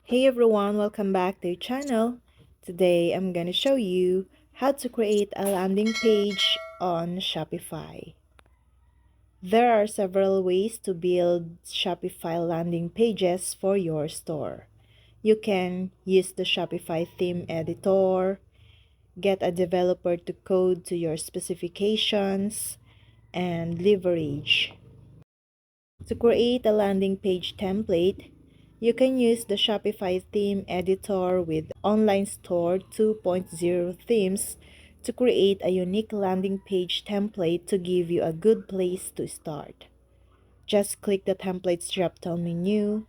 Hey everyone, welcome back to your channel. Today I'm gonna show you how to create a landing page on Shopify. There are several ways to build Shopify landing pages for your store. You can use the Shopify theme editor, get a developer to code to your specifications, and leverage. To create a landing page template, you can use the Shopify theme editor with Online Store 2.0 themes to create a unique landing page template to give you a good place to start. Just click the Templates drop-down menu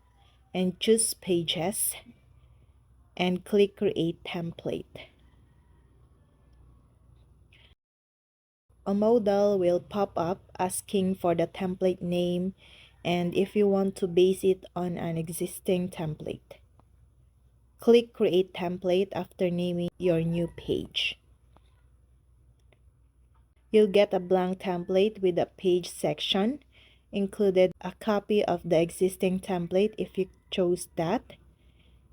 and choose Pages and click Create Template. A modal will pop up asking for the template name and if you want to base it on an existing template. Click Create Template after naming your new page. You'll get a blank template with a page section, included a copy of the existing template if you chose that.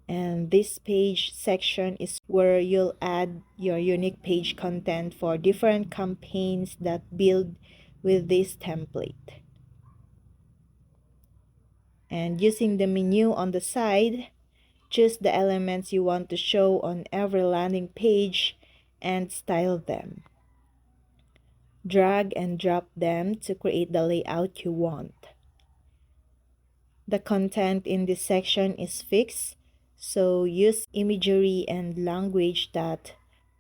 And this page section is where you'll add your unique page content for different campaigns that build with this template. And using the menu on the side, choose the elements you want to show on every landing page and style them. Drag and drop them to create the layout you want. The content in this section is fixed, so use imagery and language that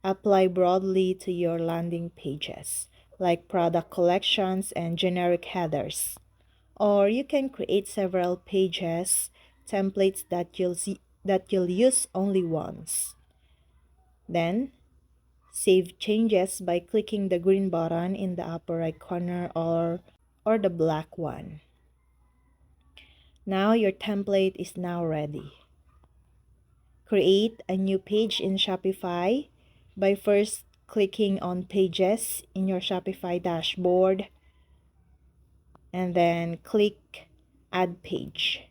apply broadly to your landing pages, like product collections and generic headers. Or you can create several pages, templates that you'll use only once. Then, save changes by clicking the green button in the upper right corner or the black one. Now your template is now ready. Create a new page in Shopify by first clicking on Pages in your Shopify dashboard and then click Add Page.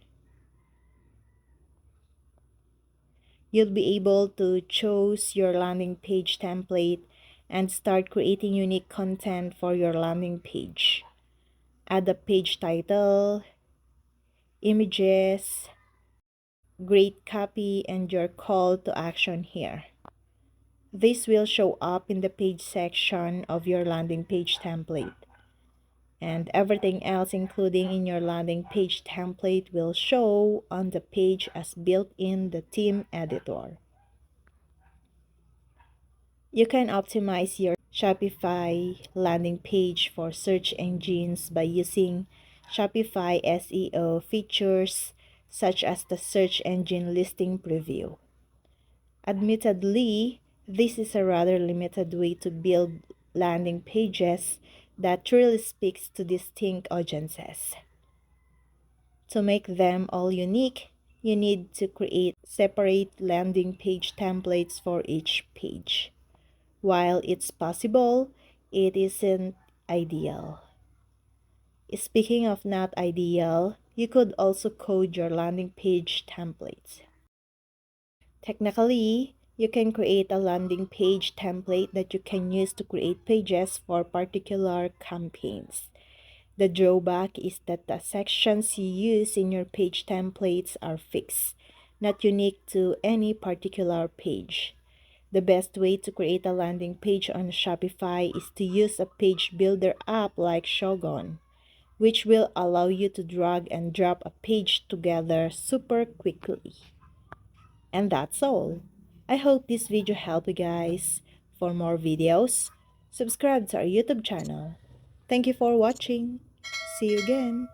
You'll be able to choose your landing page template and start creating unique content for your landing page. Add a page title, images, great copy, and your call to action here. This will show up in the page section of your landing page template. And everything else including in your landing page template will show on the page as built in the theme editor. You can optimize your Shopify landing page for search engines by using Shopify SEO features such as the search engine listing preview. Admittedly, this is a rather limited way to build landing pages that truly speaks to distinct audiences. To make them all unique, you need to create separate landing page templates for each page. While it's possible, it isn't ideal. Speaking of not ideal, you could also code your landing page templates. Technically, you can create a landing page template that you can use to create pages for particular campaigns. The drawback is that the sections you use in your page templates are fixed, not unique to any particular page. The best way to create a landing page on Shopify is to use a page builder app like Shogun, which will allow you to drag and drop a page together super quickly. And that's all. I hope this video helped you guys. For more videos, subscribe to our YouTube channel. Thank you for watching. See you again.